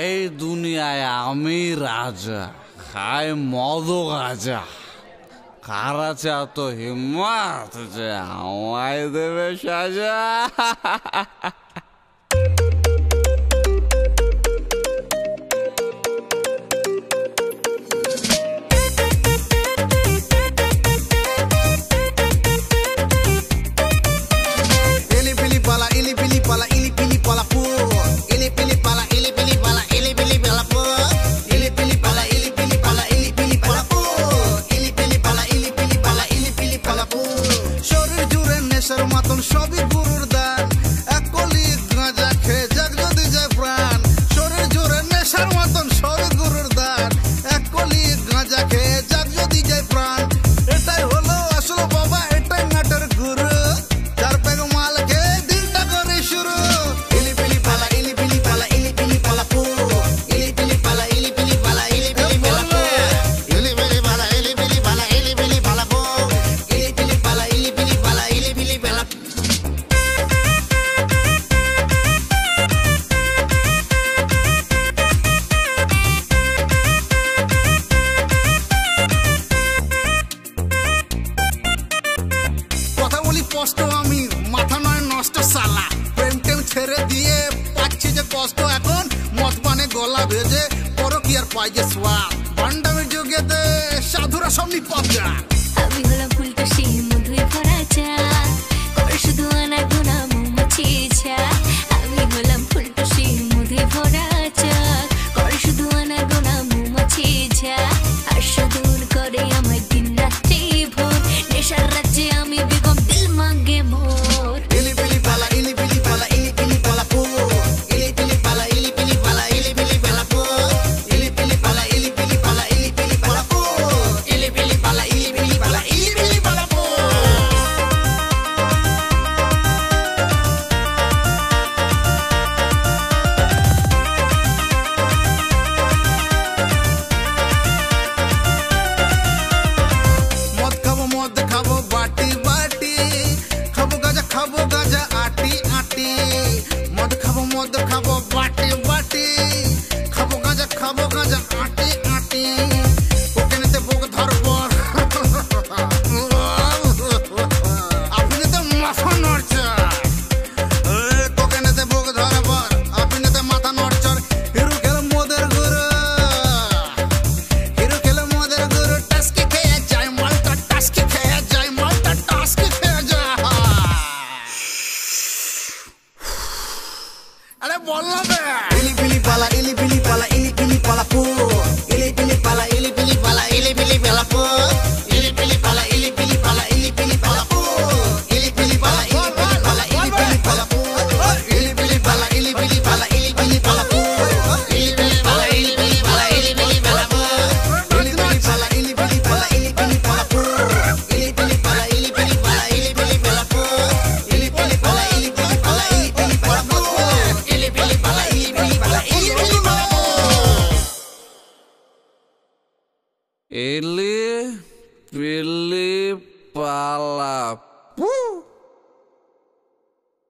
এই দুনিয়ায় আমি রাজা, খাই মদ গাজা। কার আছে এত হিম্মত যে আমায় দেবে সাজা? সবই গুরুর দান, এক কলি গাঁজা খেয়ে যাক যদি যায় প্রাণ। শরীর জোরে নেশার মতন সবই গুরুর দান, এক কলি গাঁজা খেয়ে যাক যদি যায় প্রাণ। এটাই হলো আসল বাবা, এটাই নাটের গুরু, চার প্যাক মাল খেয়ে দিনটা করে শুরু। ইলি পিলি পালা, ইলি পিলি পালা, ইলি পিলি পালা পু, ইলি পিলি পালা, ইলি পিলি পালা, ইলি পিলি পালা পু, ইলি পিলি পালা, ইলি পিলি পালা, ইলি পিলি পালা পু, ইলি পিলি পালা, ইলি পিলি পালা, ইলি পিলি পালা। কষ্ট আমি মাথা নয় নষ্ট সালা, প্রেম টেম ছেড়ে দিয়ে পাচ্ছি যে কষ্ট এখন, মদ পানে গলা ভেজে পরকীয়ার পাই যে সোয়াদ। ভান্ডামের যুগেতে সাধুরা সব নিপজা। আমি হলাম ফুলকশি মধুই ভরা চা, করে শুধু আনা গোনা মৌমাছি ছা। আমি হলাম ফুলকশি মধুই ভরা চা, করে শুধু আনা গোনা মৌমাছি ছা। আর সুদূর করে আমার দিন রাত্রি ভোর, নেশার রাজ্যে আমি বেগম দিল মাঙ্গে মোর। ইলি পিলি পালা, ইলি পিলি পালা, ইলি পিলি পালা পু, ইলি পিলি পালা, ইলি পিলি পালা, ইলি পিলি পালা পু, ইলি পিলি পালা, ইলি পিলি পালা, ইলি পিলি পালা পু, ইলি পিলি পালা, ইলি পিলি পালা, ইলি পিলি পালা পু। মদ খাবো বাটি বাটি, খাবো গাজা আটি আটি। মদ খাবো বাটি বাটি, খাবো গাজা আটি আটি। ওখানেতে বুক ধরবো আপনি তো মাথা নড়চর, ওখানেতে বুক ধরবো আপনি তো মাথা নড়চর। হিরো খেল মদের গুরু, হিরো খেল মদের গুরু, টাস্কি খেয়ে যায় মালটা, টাস্কি খেয়ে যায় মালটা, টাস্কি খেয়ে যায়। আরে বললো বে ইলি পিলি পালা, ইলি পিলি পালা, ইলি পিলি পালা পু, ইলি পিলি পালা, ইলি পিলি পালা, ইলি পিলি পালা পু, ইলি পিলি পালা, ইলি পিলি পালা, ইলি পিলি পালা পু, ইলি পিলি পালা, ইলি পিলি পালা, ইলি পিলি পালা পু, ইলি পিলি পালা, ইলি পিলি পালা, ইলি পিলি পালা পু, ইলি পিলি পালা, ইলি পিলি পালা, ইলি পিলি পালা পু, ইলি পিলি পালা, ইলি পিলি পালা, ইলি পিলি পালা পু, ইলি পিলি পালা, ইলি পিলি পালা, ইলি পিলি পালা পু, ইলি পিলি পালা, ইলি পিলি পালা, ইলি পিলি পালা পু, ইলি পিলি পালা, ইলি পিলি পালা, ইলি পিলি পালা পু। ইলি পিলি পালা